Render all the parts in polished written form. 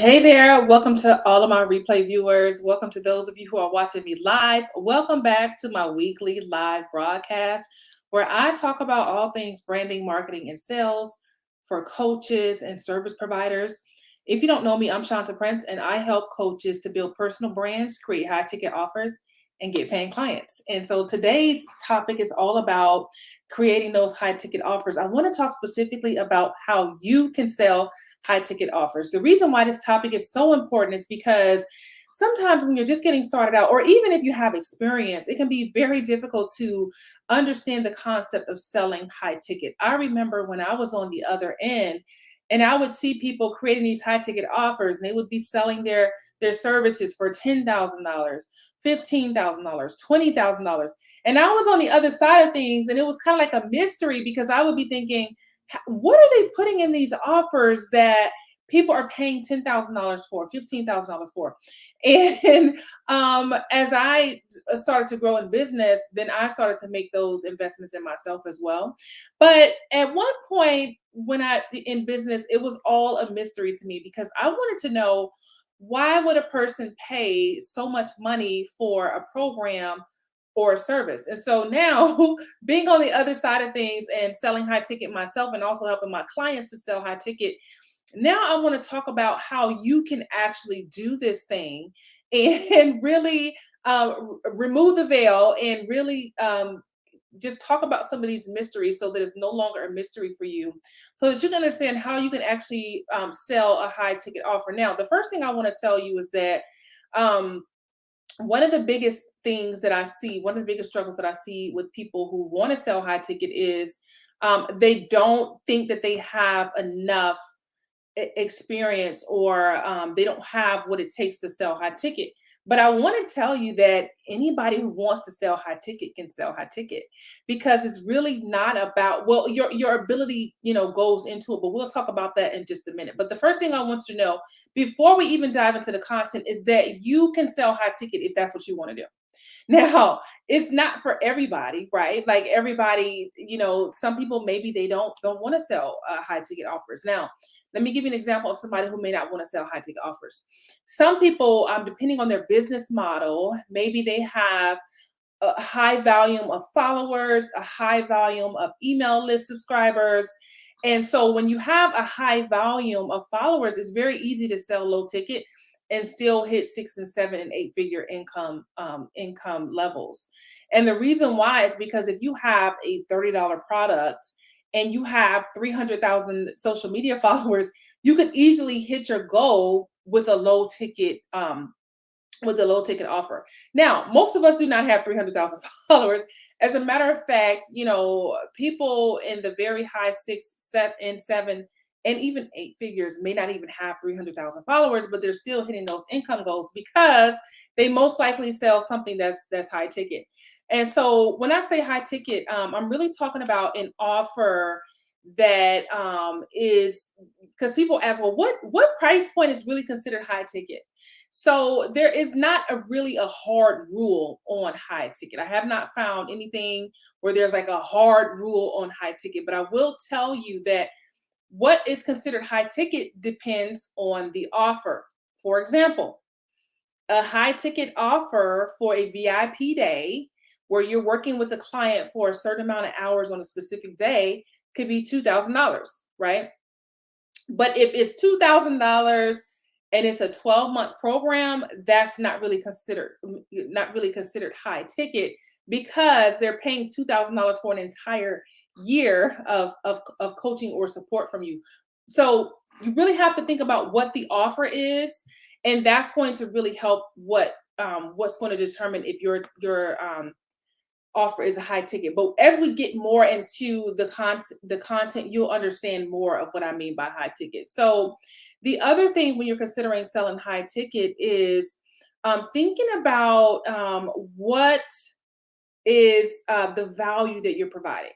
Hey there, welcome to all of my replay viewers. Welcome to those of you who are watching me live. Welcome back to my weekly live broadcast where I talk about all things branding, marketing, and sales for coaches and service providers. If you don't know me, I'm Shanta Prince, and I help coaches to build personal brands, create high ticket offers, and get paying clients. And so today's topic is all about creating those high ticket offers. I want to talk specifically about how you can sell high ticket offers. The reason why this topic is so important is because sometimes when you're just getting started out, or even if you have experience, it can be very difficult to understand the concept of selling high ticket. I remember when I was on the other end, and I would see people creating these high ticket offers, and they would be selling their services for $10,000, $15,000, $20,000. And I was on the other side of things, and it was kind of like a mystery because I would be thinking, what are they putting in these offers that people are paying $10,000 for, $15,000 for? And as I started to grow in business, then I started to make those investments in myself as well. But at one point when I in business, it was all a mystery to me because I wanted to know, why would a person pay so much money for a program or a service? And so now, being on the other side of things and selling high ticket myself and also helping my clients to sell high ticket, now I want to talk about how you can actually do this thing and really remove the veil and really just talk about some of these mysteries so that it's no longer a mystery for you, so that you can understand how you can actually sell a high ticket offer. Now, the first thing I want to tell you is that um, one of the biggest things that I see, one of the biggest struggles that I see with people who want to sell high ticket is they don't think that they have enough experience, or they don't have what it takes to sell high ticket. But I want to tell you that anybody who wants to sell high ticket can sell high ticket, because it's really not about, well, your ability, goes into it, but we'll talk about that in just a minute. But the first thing I want you to know before we even dive into the content is that you can sell high ticket if that's what you want to do. Now, it's not for everybody, right? Like everybody, some people maybe they don't want to sell high ticket offers. Now, let me give you an example of somebody who may not want to sell high ticket offers. Some people, depending on their business model, maybe they have a high volume of followers, a high volume of email list subscribers. And so when you have a high volume of followers, it's very easy to sell low ticket and still hit 6 and 7 and 8 figure income levels. And the reason why is because if you have a $30 product and you have 300,000 social media followers, you could easily hit your goal with a low ticket offer. Now, most of us do not have 300,000 followers. As a matter of fact, people in the very high 6, 7, and even 8 figures may not even have 300,000 followers, but they're still hitting those income goals because they most likely sell something that's high ticket. And so when I say high ticket, I'm really talking about an offer that is, because people ask, well, what price point is really considered high ticket? So there is not a hard rule on high ticket. I have not found anything where there's like a hard rule on high ticket, but I will tell you that what is considered high ticket depends on the offer. For example, a high ticket offer for a VIP day where you're working with a client for a certain amount of hours on a specific day could be $2,000, right? But if it's $2,000 and it's a 12-month program, that's not really considered high ticket, because they're paying $2,000 for an entire year of coaching or support from you. So you really have to think about what the offer is, and that's going to really help what's going to determine if your offer is a high ticket. But as we get more into the content, you'll understand more of what I mean by high ticket. So the other thing when you're considering selling high ticket is thinking about what is the value that you're providing.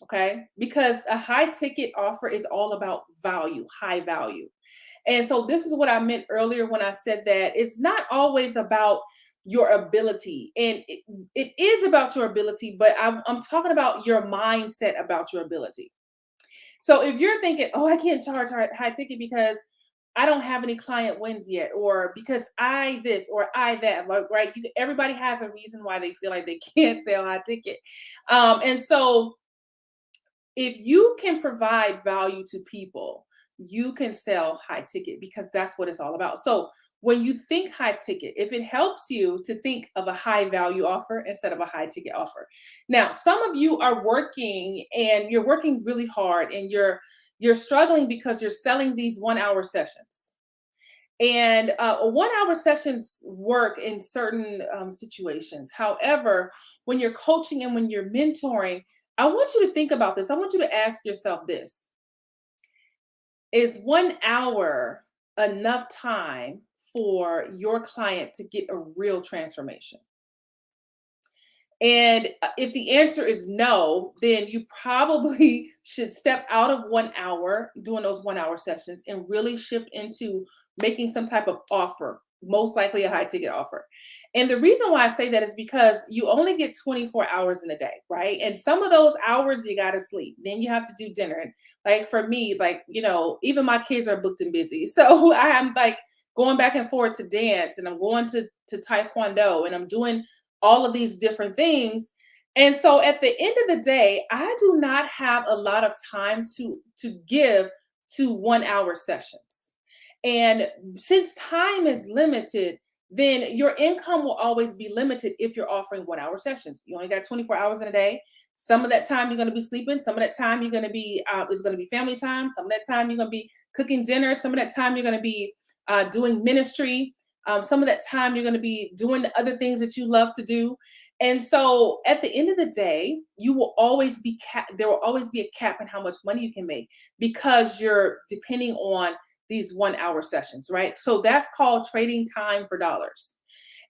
Okay, because a high ticket offer is all about value, high value. And so this is what I meant earlier when I said that it's not always about your ability. And it is about your ability, but I'm talking about your mindset about your ability. So if you're thinking, oh, I can't charge high ticket because I don't have any client wins yet, or because I this or I that. Like, right? Everybody has a reason why they feel like they can't sell high ticket. And so if you can provide value to people, you can sell high ticket because that's what it's all about. So when you think high ticket, if it helps you to think of a high value offer instead of a high ticket offer. Now, some of you are working and you're working really hard and you're struggling because you're selling these 1 hour sessions. And 1 hour sessions work in certain situations. However, when you're coaching and when you're mentoring, I want you to think about this. I want you to ask yourself this: is 1 hour enough time for your client to get a real transformation? And if the answer is no, then you probably should step out of 1 hour doing those 1 hour sessions and really shift into making some type of offer, most likely a high ticket offer. And the reason why I say that is because you only get 24 hours in a day, right? And some of those hours you got to sleep. Then you have to do dinner. And like for me, like, even my kids are booked and busy. So I'm like going back and forth to dance, and I'm going to Taekwondo, and I'm doing all of these different things. And so at the end of the day, I do not have a lot of time to give to 1 hour sessions. And since time is limited, then your income will always be limited if you're offering 1 hour sessions. You only got 24 hours in a day. Some of that time you're going to be sleeping. Some of that time you're going to be is going to be family time. Some of that time you're going to be cooking dinner. Some of that time you're going to be doing ministry. Some of that time you're going to be doing the other things that you love to do. And so at the end of the day, you will always be there will always be a cap in how much money you can make because you're depending on these 1 hour sessions, right? So that's called trading time for dollars.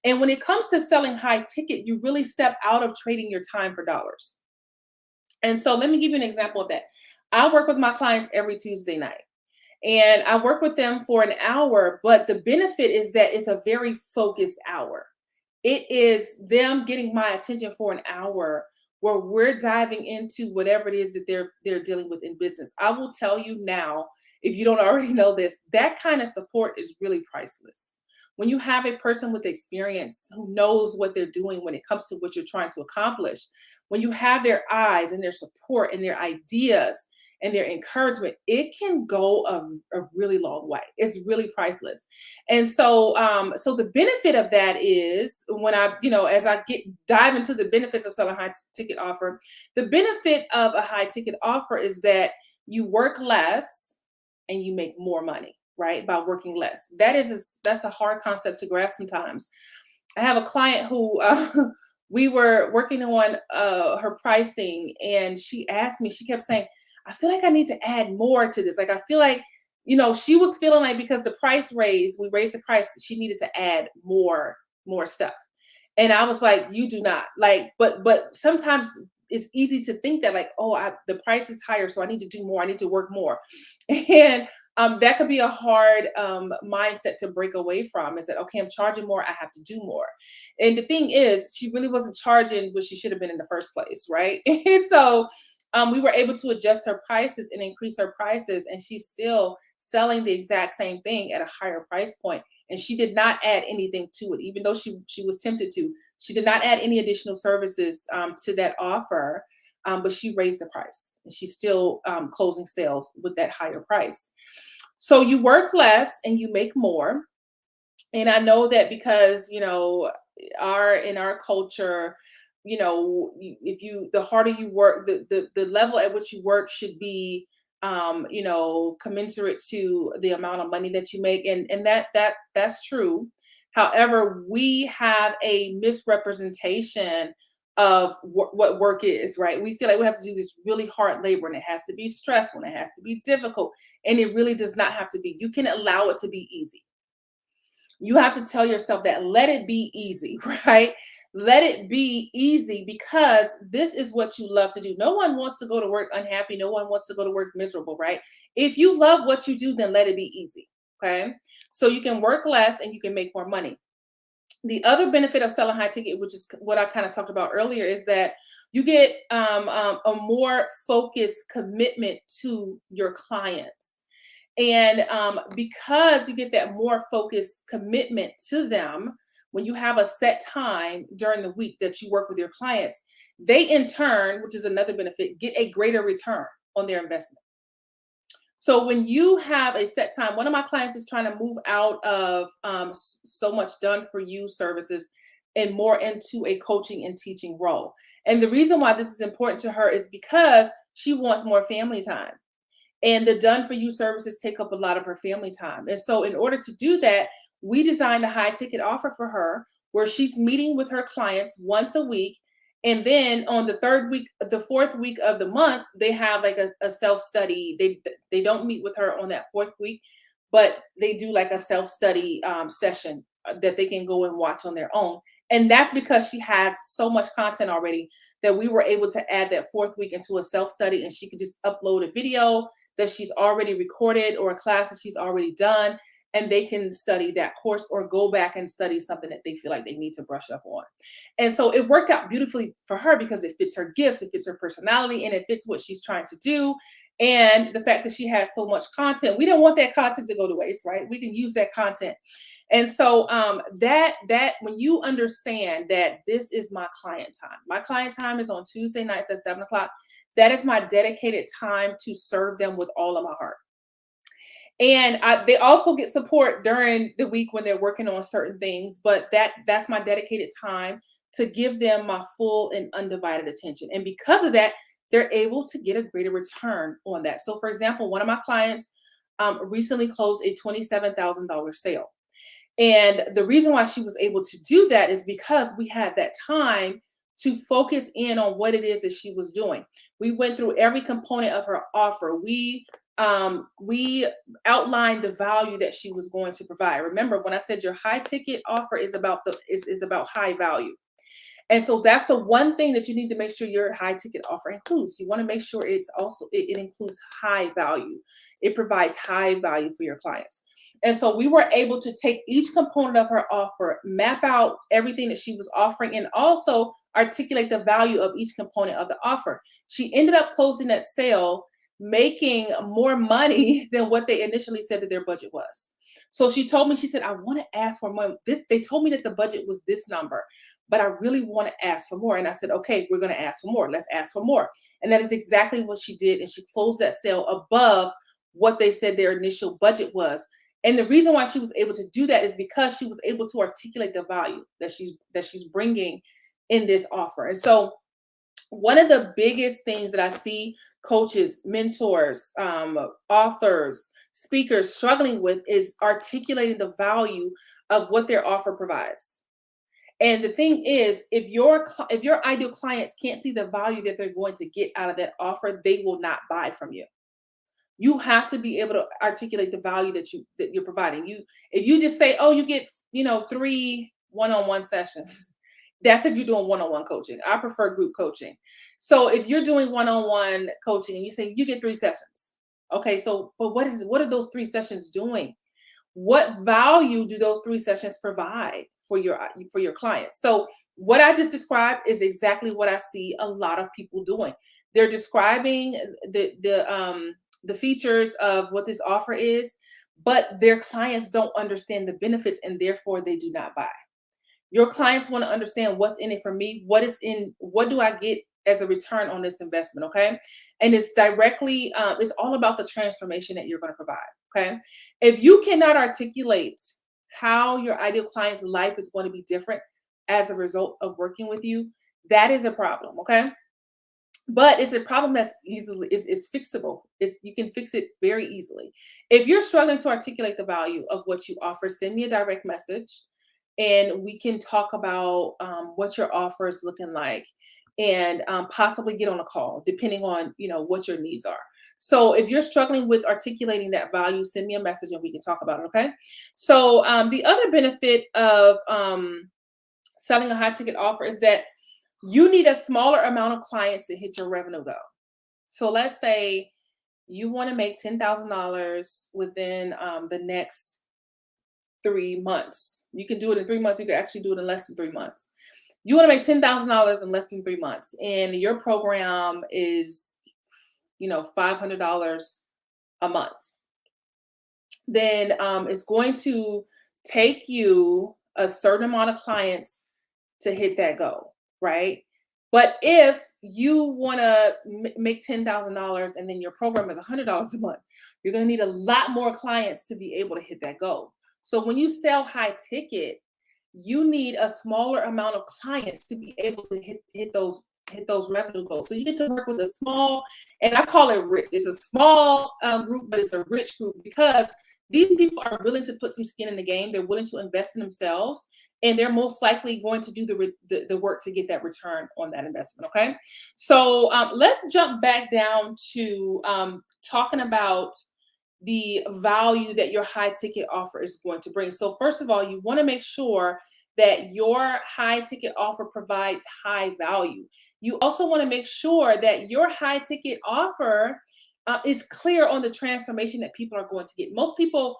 And when it comes to selling high ticket, you really step out of trading your time for dollars. And so let me give you an example of that. I work with my clients every Tuesday night. And I work with them for an hour, but the benefit is that it's a very focused hour. It is them getting my attention for an hour where we're diving into whatever it is that they're dealing with in business. I will tell you now, if you don't already know this, that kind of support is really priceless. When you have a person with experience who knows what they're doing when it comes to what you're trying to accomplish, when you have their eyes and their support and their ideas and their encouragement, it can go a really long way. It's really priceless. And so, so the benefit of that is when as I dive into the benefits of selling a high ticket offer, the benefit of a high ticket offer is that you work less and you make more money, right? By working less. That's a hard concept to grasp sometimes. I have a client who we were working on her pricing, and she asked me, she kept saying, I feel like I need to add more to this. Like, I feel like, she was feeling like because we raised the price, she needed to add more stuff. And I was like, you do not like, but sometimes it's easy to think that like, oh, the price is higher, so I need to do more. I need to work more. And that could be a hard mindset to break away from, is that, okay, I'm charging more, I have to do more. And the thing is, she really wasn't charging what she should have been in the first place, right? And so we were able to adjust her prices and increase her prices, and she's still selling the exact same thing at a higher price point. And she did not add anything to it, even though she was tempted to. She did not add any additional services to that offer, but she raised the price, and she's still closing sales with that higher price. So you work less and you make more. And I know that because in our culture, if you the harder you work, the level at which you work should be commensurate to the amount of money that you make. And that's true. However, we have a misrepresentation of what work is, right? We feel like we have to do this really hard labor, and it has to be stressful, and it has to be difficult, and it really does not have to be. You can allow it to be easy. You have to tell yourself that, let it be easy, right? Let it be easy, because this is what you love to do. No one wants to go to work unhappy. No one wants to go to work miserable, right? If you love what you do, then let it be easy. Okay. So you can work less and you can make more money. The other benefit of selling high ticket, which is what I kind of talked about earlier, is that you get a more focused commitment to your clients. And because you get that more focused commitment to them, when you have a set time during the week that you work with your clients, they in turn, which is another benefit, get a greater return on their investment. So when you have a set time, one of my clients is trying to move out of so much done for you services and more into a coaching and teaching role. And the reason why this is important to her is because she wants more family time. And the done for you services take up a lot of her family time. And so, in order to do that, we designed a high ticket offer for her where she's meeting with her clients once a week. And then on the third week, the fourth week of the month, they have like a self study. They don't meet with her on that fourth week, but they do like a self study session that they can go and watch on their own. And that's because she has so much content already that we were able to add that fourth week into a self study, and she could just upload a video that she's already recorded or a class that she's already done, and they can study that course or go back and study something that they feel like they need to brush up on. And so it worked out beautifully for her because it fits her gifts, it fits her personality, and it fits what she's trying to do. And the fact that she has so much content, we don't want that content to go to waste, right? We can use that content. And so that when you understand that this is my client time is on Tuesday nights at 7 o'clock. That is my dedicated time to serve them with all of my heart. And they also get support during the week when they're working on certain things, but that's my dedicated time to give them my full and undivided attention. And because of that, they're able to get a greater return on that. So, for example, one of my clients recently closed a $27,000 sale. And the reason why she was able to do that is because we had that time to focus in on what it is that she was doing. We went through every component of her offer. We outlined the value that she was going to provide. Remember, when I said your high ticket offer is about high value. And so that's the one thing that you need to make sure your high ticket offer includes. You want to make sure it includes high value. It provides high value for your clients. And so we were able to take each component of her offer, map out everything that she was offering, and also articulate the value of each component of the offer. She ended up closing that sale making more money than what they initially said that their budget was. So she told me, she said, I want to ask for more. They told me that the budget was this number, but I really want to ask for more. And I said, okay, we're going to ask for more. Let's ask for more. And that is exactly what she did. And she closed that sale above what they said their initial budget was. And the reason why she was able to do that is because she was able to articulate the value that she's bringing in this offer. And so one of the biggest things that I see coaches, mentors, authors, speakers struggling with is articulating the value of what their offer provides. And the thing is, if your ideal clients can't see the value that they're going to get out of that offer, they will not buy from you. You have to be able to articulate the value that you're providing. If you just say, oh, you get 3 one-on-one sessions, that's if you're doing one-on-one coaching. I prefer group coaching. So if you're doing one-on-one coaching and you say you get 3 sessions, okay, so but what are those 3 sessions doing? What value do those 3 sessions provide for your clients? So what I just described is exactly what I see a lot of people doing. They're describing the features of what this offer is, but their clients don't understand the benefits, and therefore they do not buy. Your clients want to understand what's in it for me, what do I get as a return on this investment, okay? And it's all about the transformation that you're going to provide, okay? If you cannot articulate how your ideal client's life is going to be different as a result of working with you, that is a problem, okay? But it's a problem that's easily is fixable. You can fix it very easily. If you're struggling to articulate the value of what you offer, send me a direct message and we can talk about what your offer is looking like, and possibly get on a call depending on what your needs are. So if you're struggling with articulating that value, send me a message and we can talk about it. Okay. So the other benefit of selling a high ticket offer is that you need a smaller amount of clients to hit your revenue goal. So let's say you want to make $10,000 within the next 3 months. You can do it in 3 months. You can actually do it in less than 3 months. You want to make $10,000 in less than 3 months, and your program is, $500 a month. then it's going to take you a certain amount of clients to hit that goal, right? But if you want to make $10,000 and then your program is $100 a month, you're going to need a lot more clients to be able to hit that goal. So when you sell high ticket, you need a smaller amount of clients to be able to hit those revenue goals. So you get to work with a small, and I call it rich. It's a small group, but it's a rich group because these people are willing to put some skin in the game. They're willing to invest in themselves, and they're most likely going to do the work to get that return on that investment. Okay, so let's jump back down to talking about the value that your high ticket offer is going to bring. So first of all, you want to make sure that your high ticket offer provides high value. You also want to make sure that your high ticket offer is clear on the transformation that people are going to get. Most people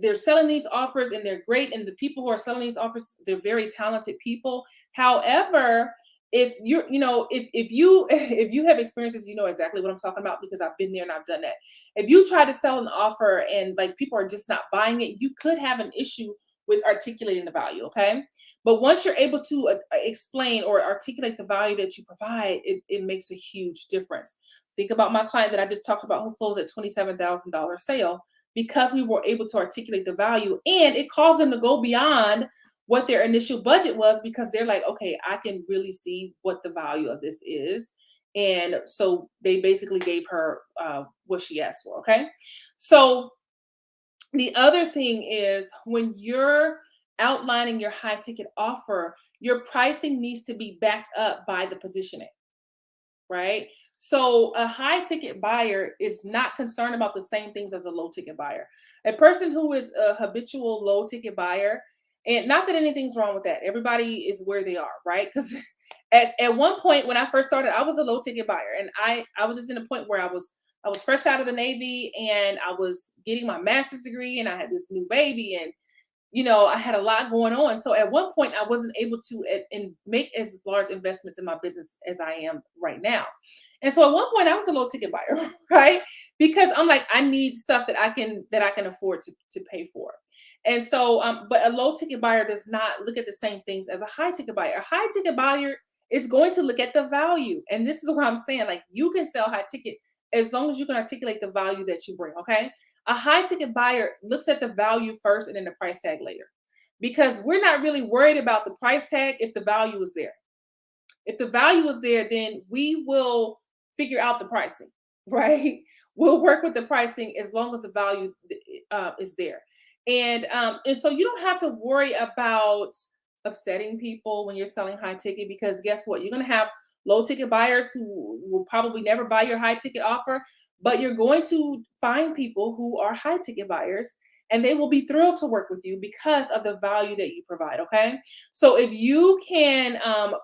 they're selling these offers and they're great, and the people who are selling these offers, they're very talented people. However, if you're if you if you have experiences, you know exactly what I'm talking about because I've been there and I've done that. If you try to sell an offer and like people are just not buying it, you could have an issue with articulating the value. Okay, but once you're able to explain or articulate the value that you provide, it makes a huge difference. Think about my client that I just talked about who closed at $27,000 sale because we were able to articulate the value, and it caused them to go beyond what their initial budget was because they're like, okay, I can really see what the value of this is. And so they basically gave her what she asked for. Okay. So the other thing is when you're outlining your high ticket offer, your pricing needs to be backed up by the positioning, right? So a high ticket buyer is not concerned about the same things as a low ticket buyer. A person who is a habitual low ticket buyer, and not that anything's wrong with that. Everybody is where they are, right? Because at one point when I first started, I was a low ticket buyer, and I was just in a point where I was fresh out of the Navy and I was getting my master's degree and I had this new baby and I had a lot going on. So at one point, I wasn't able to make as large investments in my business as I am right now. And so at one point, I was a low ticket buyer, right? Because I'm like, I need stuff that I can afford to pay for. And so, but a low ticket buyer does not look at the same things as a high ticket buyer. A high ticket buyer is going to look at the value, and this is what I'm saying. Like you can sell high ticket as long as you can articulate the value that you bring. Okay, a high ticket buyer looks at the value first and then the price tag later. Because we're not really worried about the price tag if the value is there. If the value is there, then we will figure out the pricing, right? We'll work with the pricing as long as the value is there. And so you don't have to worry about upsetting people when you're selling high ticket because guess what? You're going to have low ticket buyers who will probably never buy your high ticket offer, but you're going to find people who are high ticket buyers and they will be thrilled to work with you because of the value that you provide. Okay. So if you can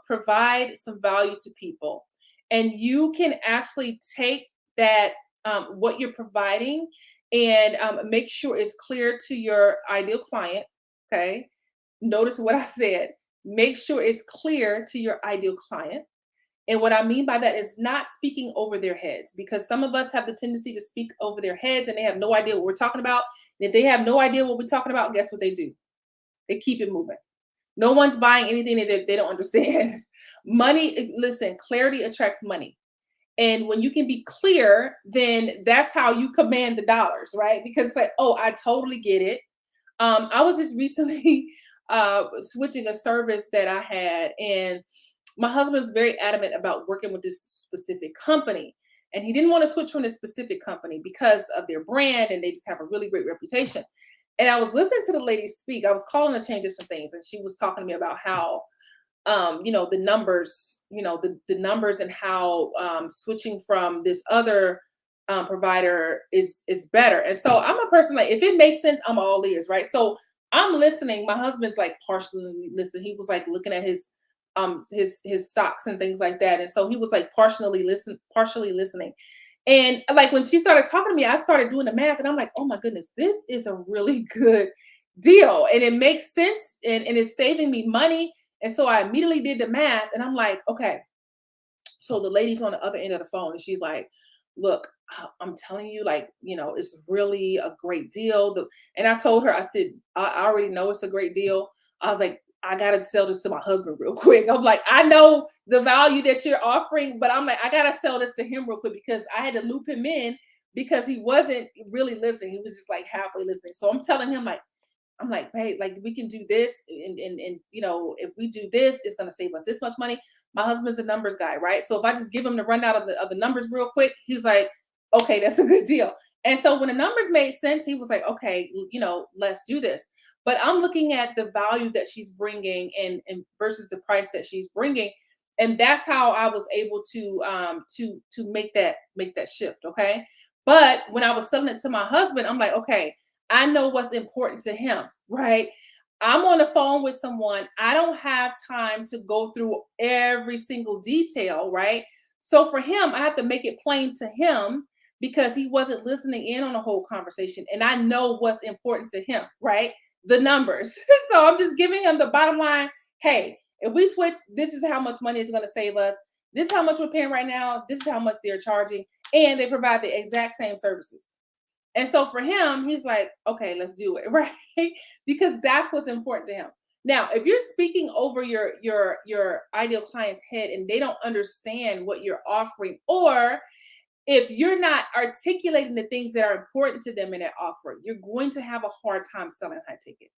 provide some value to people and you can actually take that, what you're providing, and make sure it's clear to your ideal client. Okay. Notice what I said. Make sure it's clear to your ideal client. And what I mean by that is not speaking over their heads, because some of us have the tendency to speak over their heads and they have no idea what we're talking about. And if they have no idea what we're talking about, guess what they do? They keep it moving. No one's buying anything that they don't understand. Money, listen, clarity attracts money. And when you can be clear, then that's how you command the dollars, right? Because it's like, oh, I totally get it. I was just recently switching a service that I had, and my husband's very adamant about working with this specific company. And he didn't want to switch from this specific company because of their brand and they just have a really great reputation. And I was listening to the lady speak. I was calling to change some things, and she was talking to me about how the numbers, the numbers and how switching from this other provider is better. And so I'm a person like, if it makes sense, I'm all ears, right? So I'm listening. My husband's like partially listening. He was like looking at his stocks and things like that. And so he was like partially listening. And like when she started talking to me, I started doing the math and I'm like, oh my goodness, this is a really good deal. And it makes sense and it's saving me money. And so I immediately did the math and I'm like, okay. So the lady's on the other end of the phone and she's like, look, I'm telling you, like, it's really a great deal. And I told her, I said, I already know it's a great deal. I was like, I got to sell this to my husband real quick. I'm like, I know the value that you're offering, but I'm like, I got to sell this to him real quick because I had to loop him in because he wasn't really listening. He was just like halfway listening. So I'm telling him, like, I'm like, hey, like we can do this, and if we do this, it's gonna save us this much money. My husband's a numbers guy, right? So if I just give him the rundown of the numbers real quick, he's like, okay, that's a good deal. And so when the numbers made sense, he was like, okay, let's do this. But I'm looking at the value that she's bringing and versus the price that she's bringing, and that's how I was able to make that shift. Okay, but when I was selling it to my husband, I'm like, okay, I know what's important to him, right? I'm on the phone with someone. I don't have time to go through every single detail, right? So for him, I have to make it plain to him because he wasn't listening in on the whole conversation. And I know what's important to him, right? The numbers. So I'm just giving him the bottom line. Hey, if we switch, this is how much money it's going to save us. This is how much we're paying right now. This is how much they're charging. And they provide the exact same services. And so for him, he's like, okay, let's do it, right? Because that's what's important to him. Now, if you're speaking over your ideal client's head and they don't understand what you're offering, or if you're not articulating the things that are important to them in that offer, you're going to have a hard time selling high ticket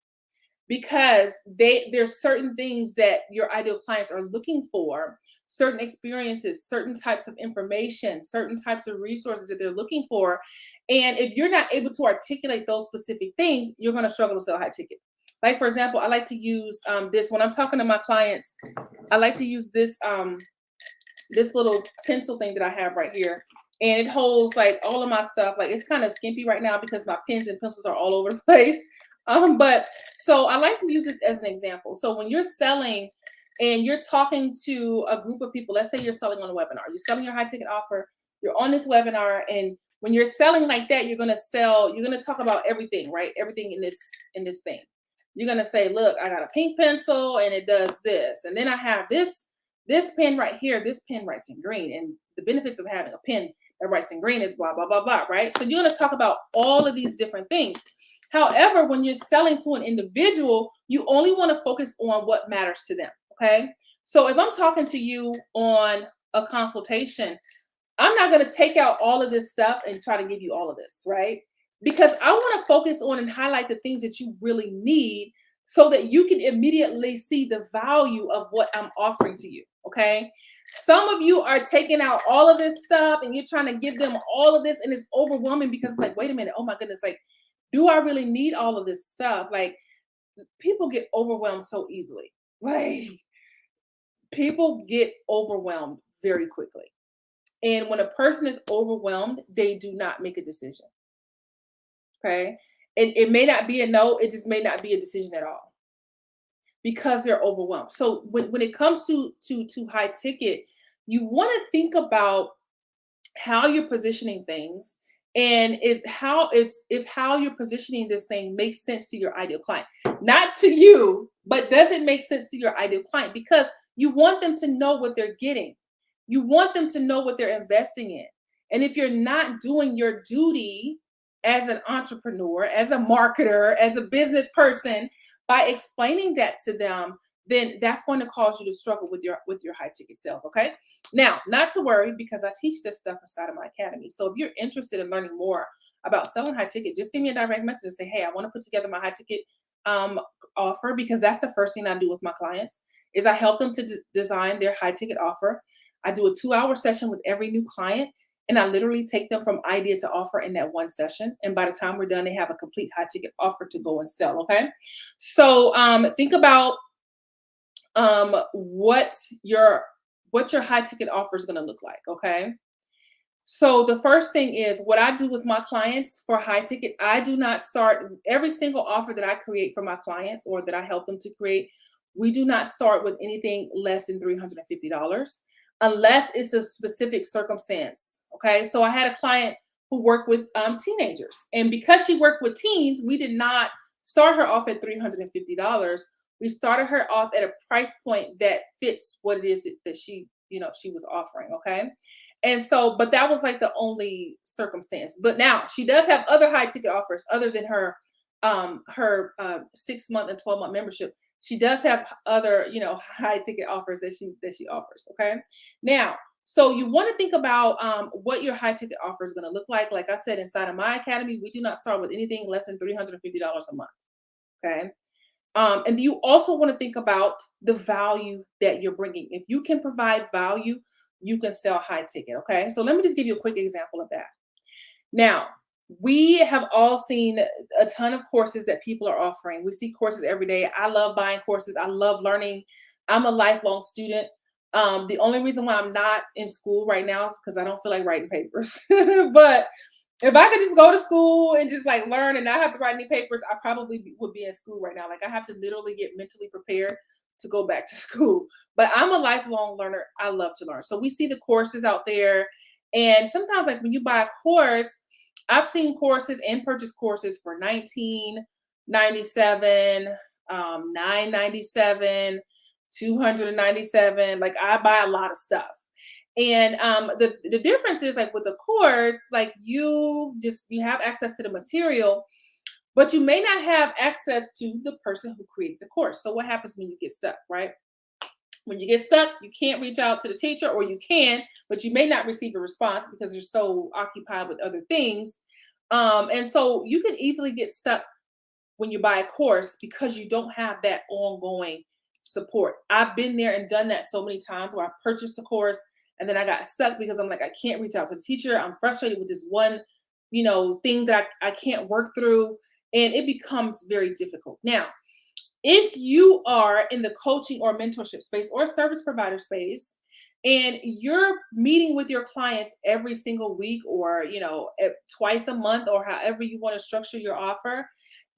because there's certain things that your ideal clients are looking for, certain experiences, certain types of information, certain types of resources that they're looking for. And if you're not able to articulate those specific things, you're going to struggle to sell high ticket. Like, for example, I like to use this when I'm talking to my clients. I like to use this little pencil thing that I have right here, and it holds like all of my stuff. Like, it's kind of skimpy right now because my pens and pencils are all over the place. But so I like to use this as an example. So when you're selling and you're talking to a group of people, let's say you're selling on a webinar, you're selling your high ticket offer, you're on this webinar, and when you're selling like that, you're going to talk about everything, right? Everything in this thing. You're going to say, look, I got a pink pencil and it does this. And then I have this pen right here, this pen writes in green. And the benefits of having a pen that writes in green is blah, blah, blah, blah, right? So you're going to talk about all of these different things. However, when you're selling to an individual, you only want to focus on what matters to them. Okay. So if I'm talking to you on a consultation, I'm not going to take out all of this stuff and try to give you all of this, right? Because I want to focus on and highlight the things that you really need so that you can immediately see the value of what I'm offering to you. Okay. Some of you are taking out all of this stuff and you're trying to give them all of this, and it's overwhelming because it's like, wait a minute, oh my goodness, like, do I really need all of this stuff? Like, people get overwhelmed so easily. Like, people get overwhelmed very quickly. And when a person is overwhelmed, they do not make a decision. Okay. It may not be a no, it just may not be a decision at all because they're overwhelmed. So when it comes to high ticket, you want to think about how you're positioning things, and if how you're positioning this thing makes sense to your ideal client. Not to you, but does it make sense to your ideal client? Because you want them to know what they're getting. You want them to know what they're investing in. And if you're not doing your duty as an entrepreneur, as a marketer, as a business person, by explaining that to them, then that's going to cause you to struggle with your high ticket sales. Okay. Now, not to worry, because I teach this stuff inside of my academy. So if you're interested in learning more about selling high ticket, just send me a direct message and say, hey, I want to put together my high ticket um, offer, because that's the first thing I do with my clients is I help them to design their high ticket offer. I do a 2-hour session with every new client, and I literally take them from idea to offer in that one session. And by the time we're done, they have a complete high ticket offer to go and sell. Okay. So think about what your high ticket offer is going to look like. Okay. So the first thing is what I do with my clients for high ticket. I do not start every single offer that I create for my clients or that I help them to create. We do not start with anything less than $350 unless it's a specific circumstance. Okay. So I had a client who worked with teenagers, and because she worked with teens, we did not start her off at $350. We started her off at a price point that fits what it is that she she was offering. Okay. And so, but that was like the only circumstance. But now she does have other high ticket offers other than her 6 month and 12-month membership. She does have other, high ticket offers that she offers. Okay. Now, so you want to think about what your high ticket offer is going to look like. Like I said, inside of my academy, we do not start with anything less than $350 a month. Okay. And you also want to think about the value that you're bringing. If you can provide value, you can sell high ticket. Okay. So let me just give you a quick example of that. Now, we have all seen a ton of courses that people are offering. We see courses every day. I love buying courses. I love learning. I'm a lifelong student. The only reason why I'm not in school right now is because I don't feel like writing papers. But if I could just go to school and just like learn and not have to write any papers, I probably would be in school right now. Like I have to literally get mentally prepared to go back to school. But I'm a lifelong learner. I love to learn. So we see the courses out there. And sometimes like when you buy a course, I've seen courses and purchase courses for 1997, 997, 297. Like I buy a lot of stuff. And the difference is like with a course, like you have access to the material, but you may not have access to the person who creates the course. So what happens when you get stuck, right? When you get stuck, you can't reach out to the teacher, or you can, but you may not receive a response because you're so occupied with other things. And so you can easily get stuck when you buy a course because you don't have that ongoing support. I've been there and done that so many times where I purchased a course and then I got stuck because I'm like, I can't reach out to the teacher. I'm frustrated with this one, thing that I can't work through. And it becomes very difficult. Now, if you are in the coaching or mentorship space or service provider space, and you're meeting with your clients every single week or twice a month or however you want to structure your offer,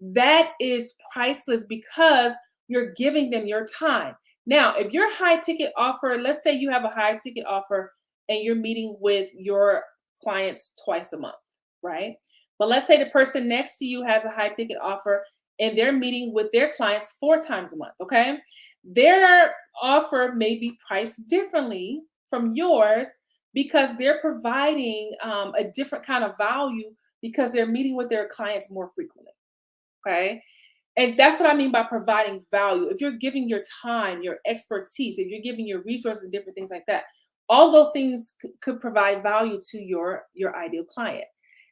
that is priceless because you're giving them your time. Now, if your high ticket offer, let's say you have a high ticket offer and you're meeting with your clients twice a month, right? But let's say the person next to you has a high ticket offer and they're meeting with their clients 4 times a month, okay? Their offer may be priced differently from yours because they're providing a different kind of value because they're meeting with their clients more frequently, okay? And that's what I mean by providing value. If you're giving your time, your expertise, if you're giving your resources and different things like that, all those things could provide value to your ideal client.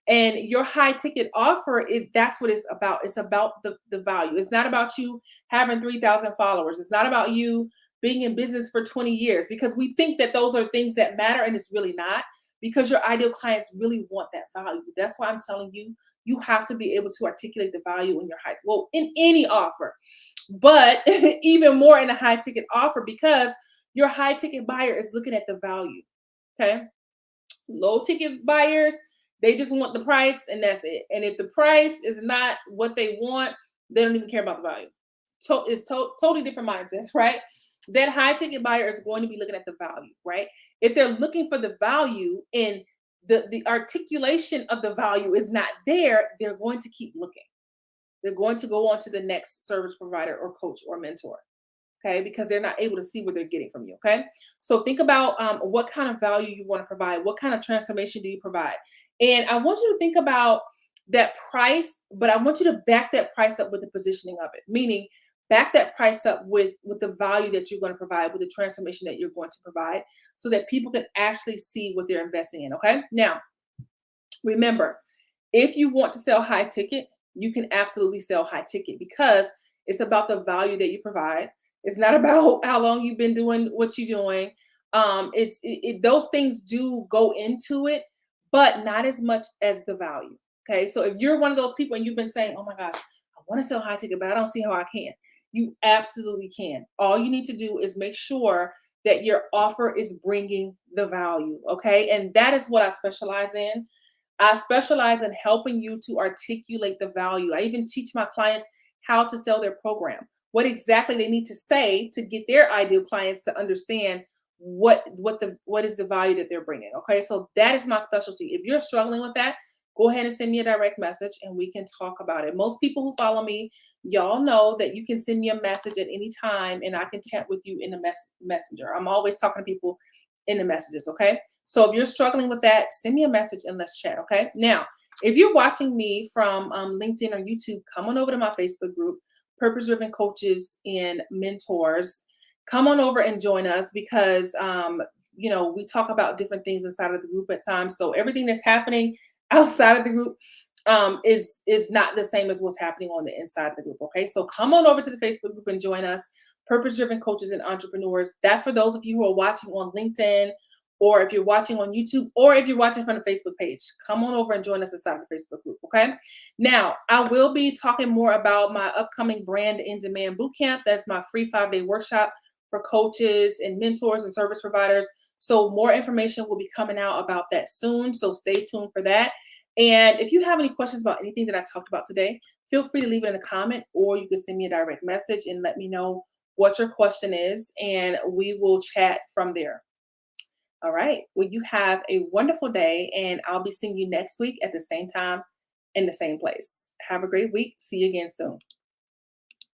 And your high ticket offer, that's what it's about. It's about the value. It's not about you having 3,000 followers. It's not about you being in business for 20 years because we think that those are things that matter and it's really not, because your ideal clients really want that value. That's why I'm telling you, you have to be able to articulate the value in your in any offer, but even more in a high ticket offer because your high ticket buyer is looking at the value. Okay. Low ticket buyers, they just want the price and that's it. And if the price is not what they want, they don't even care about the value. It's totally different mindsets, right? That high ticket buyer is going to be looking at the value, right? If they're looking for the value and the articulation of the value is not there, they're going to keep looking. They're going to go on to the next service provider or coach or mentor, okay? Because they're not able to see what they're getting from you, okay? So think about what kind of value you want to provide. What kind of transformation do you provide? And I want you to think about that price, but I want you to back that price up with the positioning of it, meaning back that price up with the value that you're going to provide, with the transformation that you're going to provide, so that people can actually see what they're investing in, okay? Now, remember, if you want to sell high ticket, you can absolutely sell high ticket because it's about the value that you provide. It's not about how long you've been doing what you're doing. Those things do go into it, but not as much as the value. Okay. So if you're one of those people and you've been saying, oh my gosh, I want to sell high ticket, but I don't see how I can. You absolutely can. All you need to do is make sure that your offer is bringing the value. Okay. And that is what I specialize in. I specialize in helping you to articulate the value. I even teach my clients how to sell their program, what exactly they need to say to get their ideal clients to understand what is the value that they're bringing. Okay, so that is my specialty. If you're struggling with that, go ahead and send me a direct message and we can talk about it. Most people who follow me, y'all know that you can send me a message at any time and I can chat with you in the messenger. I'm always talking to people in the messages. Okay. So if you're struggling with that, send me a message and let's chat. Okay. Now, if you're watching me from LinkedIn or YouTube, come on over to my Facebook group, Purpose Driven Coaches and Mentors. Come on over and join us because, we talk about different things inside of the group at times. So everything that's happening outside of the group is not the same as what's happening on the inside of the group. Okay, so come on over to the Facebook group and join us, Purpose Driven Coaches and Entrepreneurs. That's for those of you who are watching on LinkedIn, or if you're watching on YouTube, or if you're watching from the Facebook page. Come on over and join us inside the Facebook group. Okay, now I will be talking more about my upcoming Brand in Demand Bootcamp. That's my free 5-day workshop for coaches and mentors and service providers. So more information will be coming out about that soon. So stay tuned for that. And if you have any questions about anything that I talked about today, feel free to leave it in a comment, or you can send me a direct message and let me know what your question is, and we will chat from there. All right. Well, you have a wonderful day, and I'll be seeing you next week at the same time in the same place. Have a great week. See you again soon.